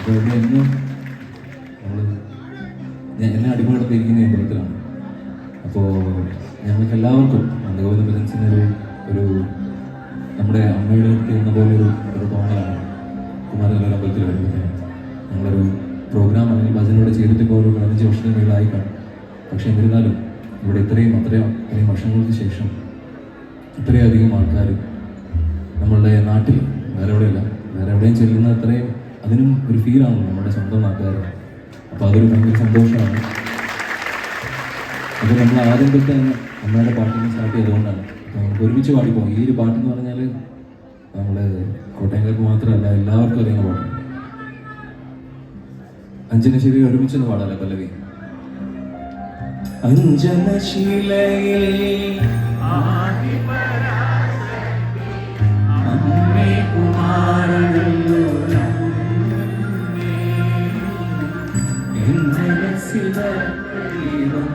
അപ്പോൾ ഇവിടെ എന്നും എന്നെ അടിമപ്പെടുത്തിയിരിക്കുന്ന അമ്പലത്തിലാണ്. അപ്പോൾ ഞങ്ങൾക്ക് എല്ലാവർക്കും നന്ദഗോവിന്ദ പ്രസൻസിന് ഒരു നമ്മുടെ അമ്മയുടെ അടുത്ത് എന്ന പോലെ ഒരു തോന്നലാണ് കുമാരനെല്ലൂർ അമ്പലത്തിൽ വരുമ്പോഴത്തേനും. ഞങ്ങളൊരു പ്രോഗ്രാം അല്ലെങ്കിൽ ഭജനയോടെ ചെയ്തിട്ട് ഇപ്പോൾ ഒരു 15 വർഷത്തിന് മേളായി കാണും. പക്ഷെ എന്നിരുന്നാലും ഇവിടെ ഇത്രയും വർഷങ്ങൾക്ക് ശേഷം ഇത്രയധികം ആൾക്കാർ നമ്മളുടെ നാട്ടിൽ വേറെ എവിടെയും ചെല്ലുന്ന അത്രയും അതിനും ഒരു ഫീലാണല്ലോ നമ്മുടെ സ്വന്തം നാട്ടുകാർ. അപ്പോൾ അതൊരു ഭയങ്കര സന്തോഷമാണ്. അപ്പോൾ നമ്മൾ ആദ്യം തൊട്ട് തന്നെ അമ്മയുടെ പാട്ടിന് സ്റ്റാർട്ട് ചെയ്തുകൊണ്ടാണ്. അപ്പോൾ നമുക്ക് ഒരുമിച്ച് പാടിപ്പോകും. ഈ ഒരു പാട്ടെന്ന് പറഞ്ഞാൽ നമ്മൾ കോട്ടയംകാർക്ക് മാത്രമല്ല എല്ലാവർക്കും അറിയുന്ന പാട്ടാണ്. അഞ്ജനശിലയിൽ ഒരുമിച്ചൊന്ന് പാടാല്ലേ പല്ലവി? അഞ്ജനശിലയിൽ അമ്മേ കുമാരനെല്ലൂർ എൻ മനസ്സിലെ ദൈവം